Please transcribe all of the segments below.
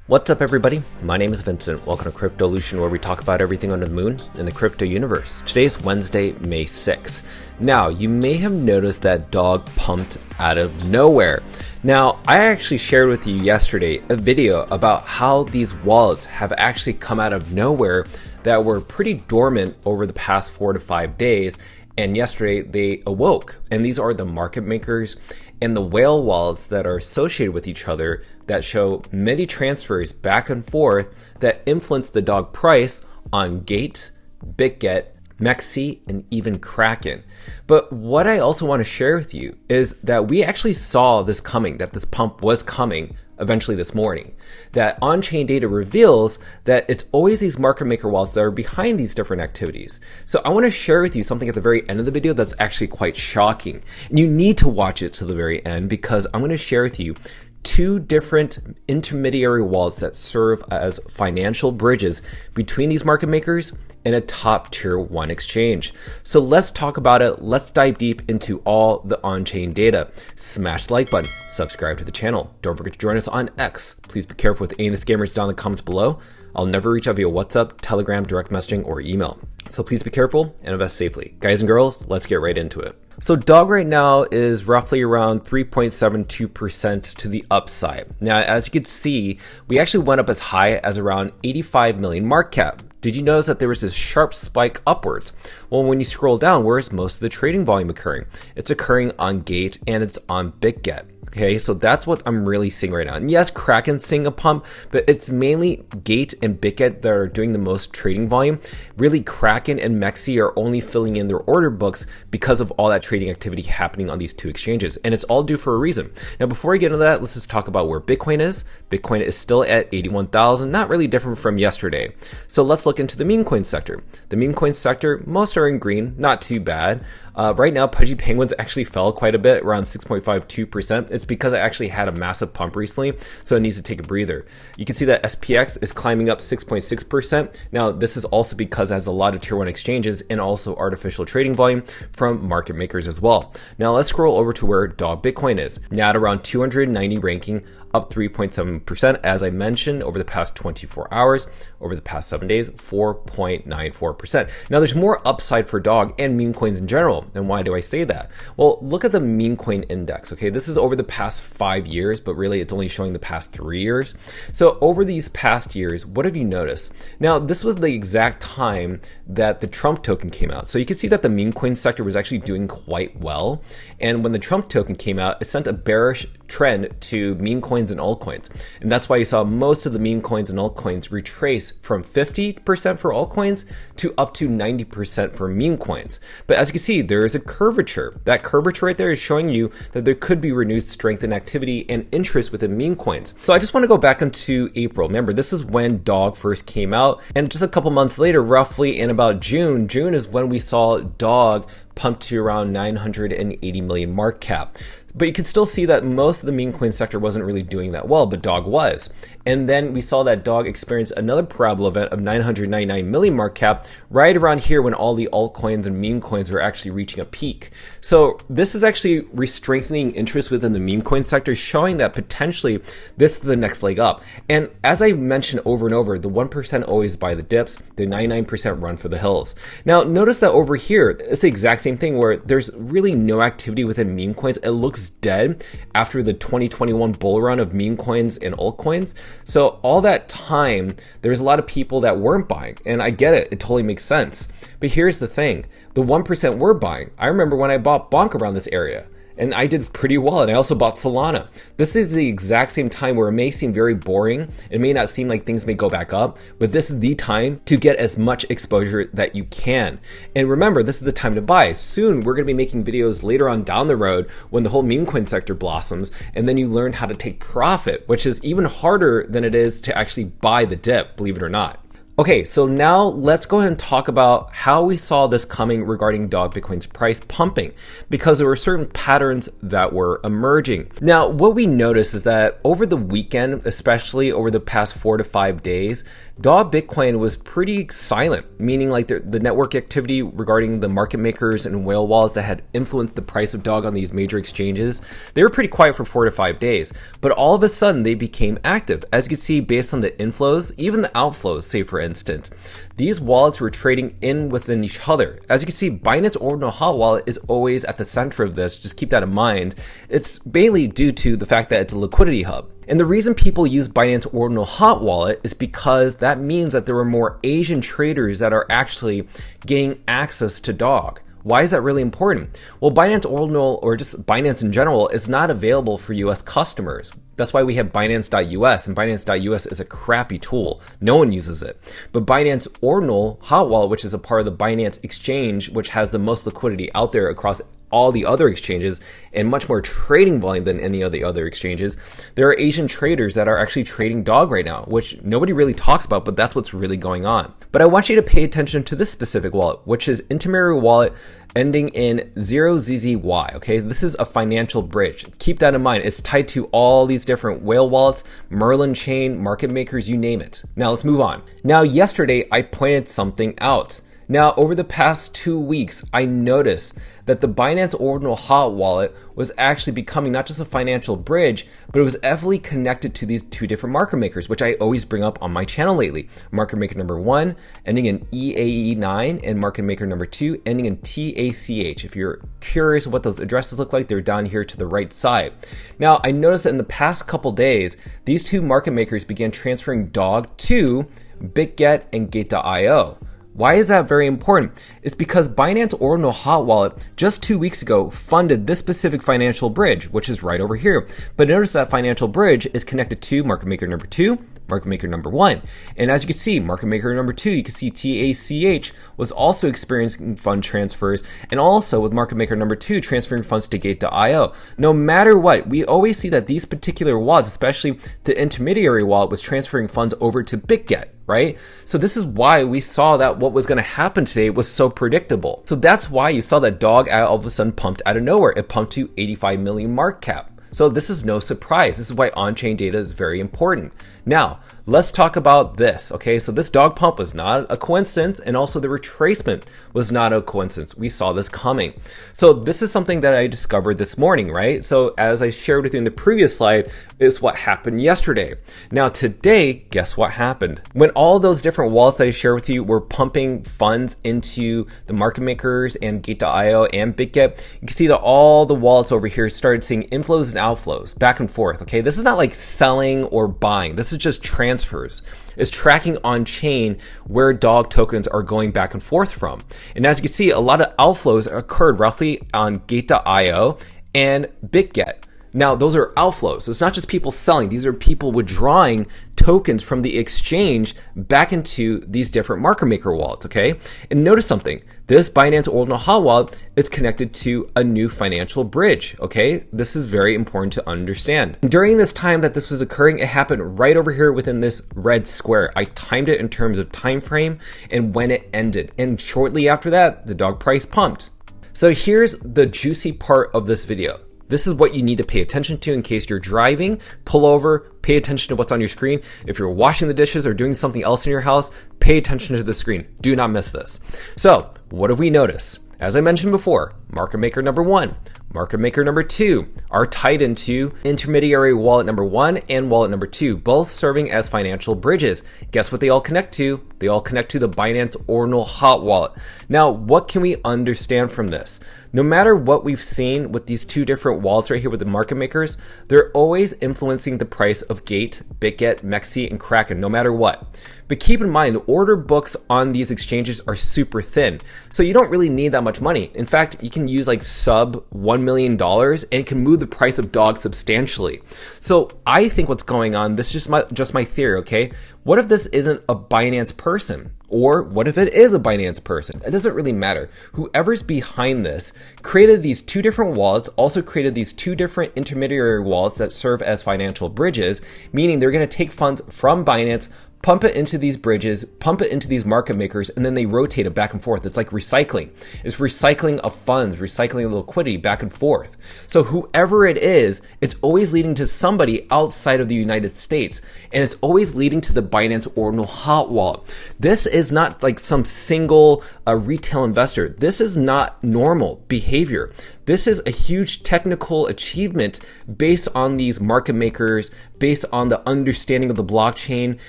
What's up everybody? My name is Vincent. Welcome to Cryptolution, where we talk about everything under the moon in the crypto universe. Today's Wednesday, May 6th. Now, you may have noticed that dog pumped out of nowhere. Now, I actually shared with you yesterday a video about how these wallets have actually come out of nowhere that were pretty dormant over the past 4 to 5 days. And yesterday they awoke. And these are the market makers and the whale wallets that are associated with each other that show many transfers back and forth that influence the dog price on Gate, BitGet, Mexi, and even Kraken. But what I also want to share with you is that we actually saw this coming, that this pump was coming eventually this morning. That on-chain data reveals that it's always these market maker wallets that are behind these different activities. So I want to share with you something at the very end of the video that's actually quite shocking. And you need to watch it to the very end because I'm going to share with you two different intermediary wallets that serve as financial bridges between these market makers and a top tier 1 exchange. So let's talk about it. Let's dive deep into all the on-chain data. Smash the like button, subscribe to the channel. Don't forget to join us on X. Please be careful with any of the scammers down in the comments below. I'll never reach out via WhatsApp, Telegram, direct messaging, or email. So please be careful and invest safely. Guys and girls, let's get right into it. So DOG right now is roughly around 3.72% to the upside. Now, as you can see, we actually went up as high as around 85 million market cap. Did you notice that there was this sharp spike upwards? Well, when you scroll down, where is most of the trading volume occurring? It's occurring on Gate and it's on BitGet. Okay, so that's what I'm really seeing right now. And yes, Kraken's seeing a pump, but it's mainly Gate and BitGet that are doing the most trading volume. Really, Kraken and Mexi are only filling in their order books because of all that trading activity happening on these two exchanges. And it's all due for a reason. Now, before we get into that, let's just talk about where Bitcoin is. Bitcoin is still at 81,000, not really different from yesterday. So let's look into the meme coin sector. The meme coin sector, most are in green, not too bad. Right now, Pudgy Penguins actually fell quite a bit, around 6.52%. It's because it actually had a massive pump recently, so it needs to take a breather. You can see that SPX is climbing up 6.6%. Now, this is also because it has a lot of tier 1 exchanges and also artificial trading volume from market makers as well. Now, let's scroll over to where Dog Bitcoin is. Now at around 290 ranking, up 3.7%, as I mentioned, over the past 24 hours. Over the past 7 days, 4.94%. Now, there's more upside for Dog and meme coins in general. And why do I say that? Well, look at the meme coin index. Okay, this is over the past 5 years, but really it's only showing the past 3 years. So over these past years, what have you noticed? Now, this was the exact time that the Trump token came out. So you can see that the meme coin sector was actually doing quite well. And when the Trump token came out, it sent a bearish trend to meme coins and altcoins. And that's why you saw most of the meme coins and altcoins retrace from 50% for altcoins to up to 90% for meme coins. But as you can see, there is a curvature. That curvature right there is showing you that there could be renewed strength and activity and interest within meme coins. So I just want to go back into April. Remember, this is when DOG first came out. And just a couple months later, roughly in about June is when we saw DOG pumped to around 980 million market cap. But you can still see that most of the meme coin sector wasn't really doing that well, but DOG was. And then we saw that DOG experience another parabola event of 999 million market cap right around here when all the altcoins and meme coins were actually reaching a peak. So this is actually re-strengthening interest within the meme coin sector, showing that potentially this is the next leg up. And as I mentioned over and over, the 1% always buy the dips, the 99% run for the hills. Now, notice that over here, it's the exact same thing where there's really no activity within meme coins. It looks dead after the 2021 bull run of meme coins and altcoins. So all that time, there's a lot of people that weren't buying, and I get it. It totally makes sense. But here's the thing. The 1% were buying. I remember when I bought Bonk around this area, and I did pretty well, and I also bought Solana. This is the exact same time where it may seem very boring. It may not seem like things may go back up, but this is the time to get as much exposure that you can. And remember, this is the time to buy. Soon, we're gonna be making videos later on down the road when the whole meme coin sector blossoms, and then you learn how to take profit, which is even harder than it is to actually buy the dip, believe it or not. Okay, so now let's go ahead and talk about how we saw this coming regarding dog Bitcoin's price pumping, because there were certain patterns that were emerging. Now, what we noticed is that over the weekend, especially over the past 4 to 5 days, dog Bitcoin was pretty silent, meaning like the network activity regarding the market makers and whale wallets that had influenced the price of dog on these major exchanges, they were pretty quiet for 4 to 5 days. But all of a sudden, they became active. As you can see, based on the inflows, even the outflows, say for instance, these wallets were trading in within each other. As you can see, Binance Ordinal Hot Wallet is always at the center of this. Just keep that in mind. It's mainly due to the fact that it's a liquidity hub. And the reason people use Binance Ordinal Hot Wallet is because that means that there are more Asian traders that are actually gaining access to dog. Why is that really important? Well, Binance Ordinal, or just Binance in general, is not available for US customers. That's why we have Binance.us, and Binance.us is a crappy tool. No one uses it. But Binance Ordinal Hot Wallet, which is a part of the Binance exchange, which has the most liquidity out there across all the other exchanges and much more trading volume than any of the other exchanges, there are Asian traders that are actually trading dog right now, which nobody really talks about, but that's what's really going on. But I want you to pay attention to this specific wallet, which is intermediary wallet ending in 0ZZY. Okay, this is a financial bridge. Keep that in mind. It's tied to all these different whale wallets, Merlin chain, market makers, you name it. Now let's move on. Now, yesterday I pointed something out. Now, over the past 2 weeks, I noticed that the Binance Ordinal Hot Wallet was actually becoming not just a financial bridge, but it was heavily connected to these two different market makers, which I always bring up on my channel lately. Market maker number 1 ending in EAE9 and market maker number 2 ending in TACH. If you're curious what those addresses look like, they're down here to the right side. Now, I noticed that in the past couple days, these two market makers began transferring dog to BitGet and Gate.io. Why is that very important? It's because Binance Ordinal Hot Wallet just 2 weeks ago funded this specific financial bridge, which is right over here. But notice that financial bridge is connected to market maker number 2, market maker number 1. And as you can see, market maker number 2, you can see TACH was also experiencing fund transfers, and also with market maker number 2 transferring funds to Gate.io. No matter what, we always see that these particular wallets, especially the intermediary wallet, was transferring funds over to BitGet, right? So this is why we saw that what was going to happen today was so predictable. So that's why you saw that dog all of a sudden pumped out of nowhere. It pumped to 85 million market cap. So this is no surprise. This is why on-chain data is very important. Now, let's talk about this, okay? So this dog pump was not a coincidence, and also the retracement was not a coincidence. We saw this coming. So this is something that I discovered this morning, right? So as I shared with you in the previous slide, is what happened yesterday. Now today, guess what happened? When all those different wallets that I shared with you were pumping funds into the market makers and Gate.io and BitGet, you can see that all the wallets over here started seeing inflows and outflows back and forth, okay? This is not like selling or buying. This is just transfers. It's tracking on chain where dog tokens are going back and forth from. And as you can see, a lot of outflows occurred roughly on Gate.io and BitGet. Now, those are outflows. It's not just people selling. These are people withdrawing tokens from the exchange back into these different market maker wallets, okay? And notice something. This Binance Ordinal Hot Wallet is connected to a new financial bridge, okay? This is very important to understand. During this time that this was occurring, it happened right over here within this red square. I timed it in terms of time frame and when it ended. And shortly after that, the dog price pumped. So here's the juicy part of this video. This is what you need to pay attention to in case you're driving. Pull over, pay attention to what's on your screen. If you're washing the dishes or doing something else in your house, pay attention to the screen. Do not miss this. So, what have we noticed? As I mentioned before, market maker number 1, market maker number 2 are tied into intermediary wallet number 1 and wallet number 2, both serving as financial bridges. Guess what they all connect to? They all connect to the Binance Ordinal Hot Wallet. Now, what can we understand from this? No matter what we've seen with these two different wallets right here with the market makers, they're always influencing the price of Gate, BitGet, Mexi, and Kraken, no matter what. But keep in mind, order books on these exchanges are super thin, so you don't really need that much money. In fact, you can use like sub $1 million and it can move the price of dog substantially. So I think what's going on, this is just my theory, okay? What if this isn't a Binance person? Or what if it is a Binance person? It doesn't really matter. Whoever's behind this created these two different wallets, also created these two different intermediary wallets that serve as financial bridges, meaning they're going to take funds from Binance, pump it into these bridges, pump it into these market makers, and then they rotate it back and forth. It's like recycling. It's recycling of funds, recycling of liquidity back and forth. So whoever it is, it's always leading to somebody outside of the United States, and it's always leading to the Binance Ordinal hot wallet. This is not like some single retail investor. This is not normal behavior. This is a huge technical achievement based on these market makers, based on the understanding of the blockchain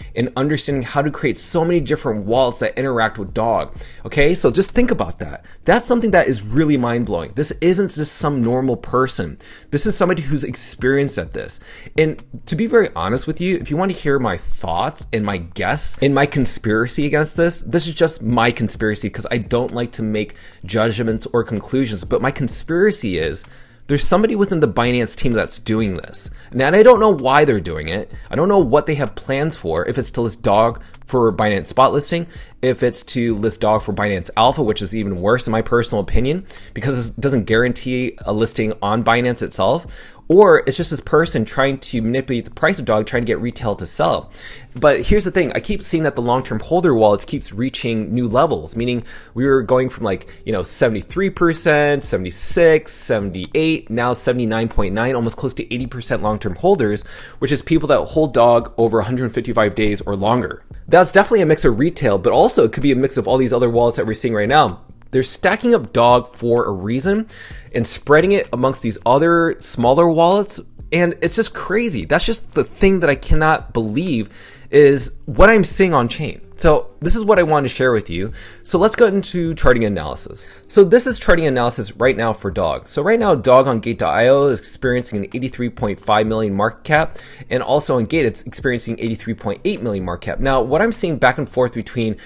and understanding how to create so many different wallets that interact with Dog. Okay, so just think about that. That's something that is really mind-blowing. This isn't just some normal person. This is somebody who's experienced at this. And to be very honest with you, if you want to hear my thoughts and my guess and my conspiracy against this is just my conspiracy because I don't like to make judgments or conclusions, but my conspiracy is there's somebody within the Binance team that's doing this. Now, and I don't know why they're doing it. I don't know what they have plans for, if it's to list Dog for Binance spot listing, if it's to list Dog for Binance Alpha, which is even worse in my personal opinion, because it doesn't guarantee a listing on Binance itself, or it's just this person trying to manipulate the price of Dog, trying to get retail to sell. But here's the thing, I keep seeing that the long-term holder wallets keeps reaching new levels, meaning we were going from 73%, 76, 78, now 79.9, almost close to 80% long-term holders, which is people that hold Dog over 155 days or longer. That's definitely a mix of retail, but also it could be a mix of all these other wallets that we're seeing right now. They're stacking up Dog for a reason and spreading it amongst these other smaller wallets. And it's just crazy. That's just the thing that I cannot believe is what I'm seeing on chain. So this is what I wanted to share with you. So let's go into charting analysis. So this is charting analysis right now for Dog. So right now, Dog on Gate.io is experiencing an 83.5 million market cap. And also on Gate, it's experiencing 83.8 million market cap. Now, what I'm seeing back and forth between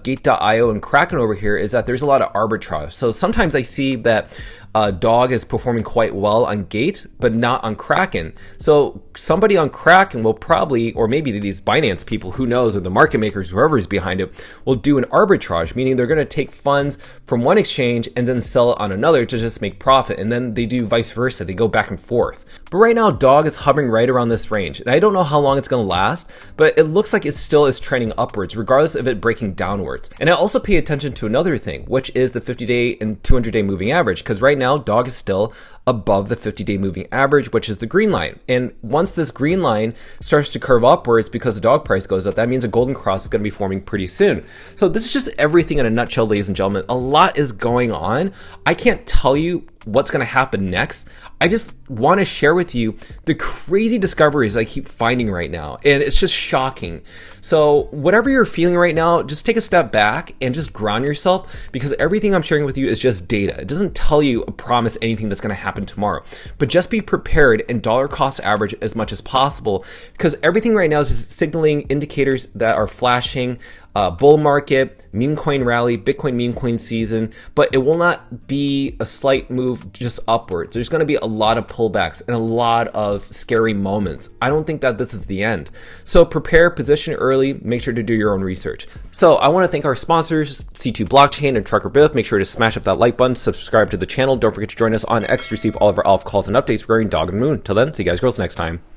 Gate.io and Kraken over here is that there's a lot of arbitrage. So sometimes I see that Dog is performing quite well on Gate, but not on Kraken. So somebody on Kraken will probably, or maybe these Binance people, who knows, or the market makers, whoever is behind it, will do an arbitrage, meaning they're going to take funds from one exchange and then sell it on another to just make profit. And then they do vice versa. They go back and forth. But right now, Dog is hovering right around this range. And I don't know how long it's going to last, but it looks like it still is trending upwards, regardless of it breaking downwards. And I also pay attention to another thing, which is the 50-day and 200-day moving average, because right now, Dog is still above the 50-day moving average, which is the green line. And once this green line starts to curve upwards because the Dog price goes up, that means a golden cross is going to be forming pretty soon. So this is just everything in a nutshell, ladies and gentlemen. A lot is going on. I can't tell you what's going to happen next. I just want to share with you the crazy discoveries I keep finding right now, and it's just shocking. So whatever you're feeling right now, just take a step back and just ground yourself, because everything I'm sharing with you is just data. It doesn't tell you or promise anything that's going to happen tomorrow, but just be prepared and dollar cost average as much as possible, because everything right now is just signaling indicators that are flashing bull market, meme coin rally, Bitcoin meme coin season, but it will not be a slight move just upwards. There's going to be a lot of pullbacks and a lot of scary moments. I don't think that this is the end. So prepare, position early, make sure to do your own research. So I want to thank our sponsors, C2 Blockchain and Trucker Bill. Make sure to smash up that like button, subscribe to the channel. Don't forget to join us on X to receive all of our alpha calls and updates regarding Dog and Moon. Till then, see you guys girls next time.